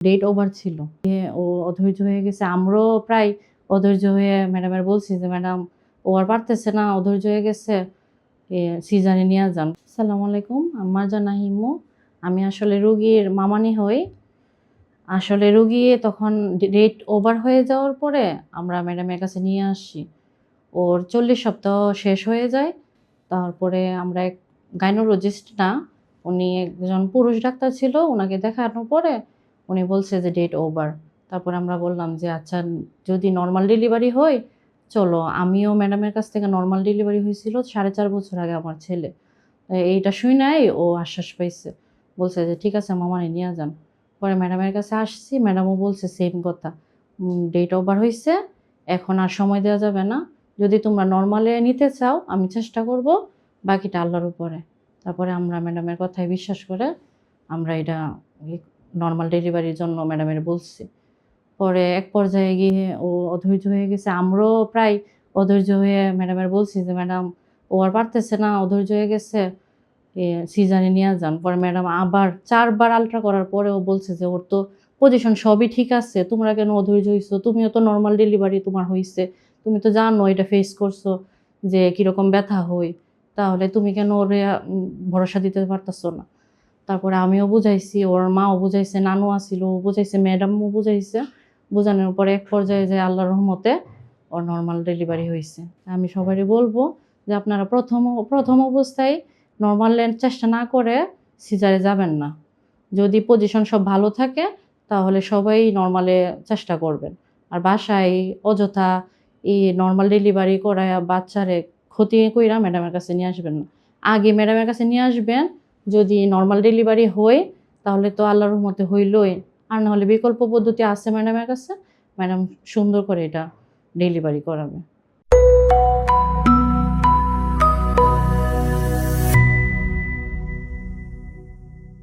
Date over ছিল। ও অধৈর্য হয়ে গেছে। আমরাও প্রায় অধৈর্য হয়ে ম্যাডামের বলছি যে, "ম্যাডাম ও আর পারতেছে না, অধৈর্য হয়ে গেছে। সিজারে নিয়া যান।" আসসালামু আলাইকুম। মারজানা হিমু। আমি আসলে রোগীর মামানি হই। আসলে রোগী তখন ডেট ওভার হয়ে যাওয়ার পরে আমরা ম্যাডামের কাছে নিয়ে আসি। ওর ৪০ সপ্তাহ শেষ হয়ে যায়। তারপরে আমরা এক গাইনোলজিস্ট না, উনি একজন পুরুষ ডাক্তার ছিল। উনাকে দেখানোর পরে উনি বলছে যে ডেট ওভার। তারপরে আমরা বললাম যে, "আচ্ছা যদি নরমাল ডেলিভারি হয়, চলো।" আমিও ম্যাডামের কাছ থেকে নরমাল ডেলিভারি হয়েছিল ৪.৫ বছর আগে আমার ছেলে। এইটা শুইনাই ও আশ্বাস পাইছে। বলছে যে, "ঠিক আছে মামারে নিয়া যান।" পরে ম্যাডামের কাছে আসছি, ম্যাডামও বলছে সেম কথা। "ডেট ওভার হইছে, এখন আর সময় দেওয়া যাবে না। যদি তোমরা নরমালে নিতে চাও আমি চেষ্টা করব, বাকিটা আল্লাহর উপরে।" তারপরে আমরা ম্যাডামের কথায় বিশ্বাস করে আমরা এটা নরমাল ডেলিভারির জন্য ম্যাডামের বলছি। পরে এক পর্যায়ে গিয়ে ও অধৈর্য হয়ে গেছে। আমরাও প্রায় অধৈর্য হয়ে ম্যাডামের বলছি যে, "ম্যাডাম ও আর পারতেছে না, অধৈর্য হয়ে গেছে। সিজারে নিয়া যান।" পরে ম্যাডাম আবার ৪ বার আল্ট্রা করার পরেও বলছে যে, "ওর তো পজিশন সবই ঠিক আছে। তোমরা কেন অধৈর্য হইছো? তুমিও তো নরমাল ডেলিভারি তোমার হইছে। তুমি তো জানো এটা ফেস করছো যে কিরকম ব্যথা হয়। তাহলে তুমি কেন ওরে ভরসা দিতে পারতেছো না?" তারপরে আমিও বুঝাইছি, ওর মাও বুঝাইছে, নানু আছিল, ও বুঝাইছে, ম্যাডামও বুঝাইছে। বুঝানোর পরে এক পর্যায়ে যেয়ে আল্লাহর রহমতে ওর নরমাল ডেলিভারি হইছে। আমি সবারই বলব যে আপনারা প্রথম অবস্থায় নরমালের চেষ্টা না করে সিজারে যাবেন না। যদি পজিশন সব ভালো থাকে তাহলে সবাই নরমালে চেষ্টা করবেন। আর বাসায় অযথা নরমাল ডেলিভারি করায়া বাচ্চারে ক্ষতি কইরা ম্যাডামের কাছে নিয়ে আসবেন না। আগে ম্যাডামের কাছে নিয়ে আসবেন, যদি নরমাল ডেলিভারি হয় তাহলে তো আল্লাহর রহমতে হইলই। আর নাহলে বিকল্প পদ্ধতি আছে ম্যাডামের কাছে। ম্যাডাম সুন্দর করে এটা ডেলিভারি করাবে।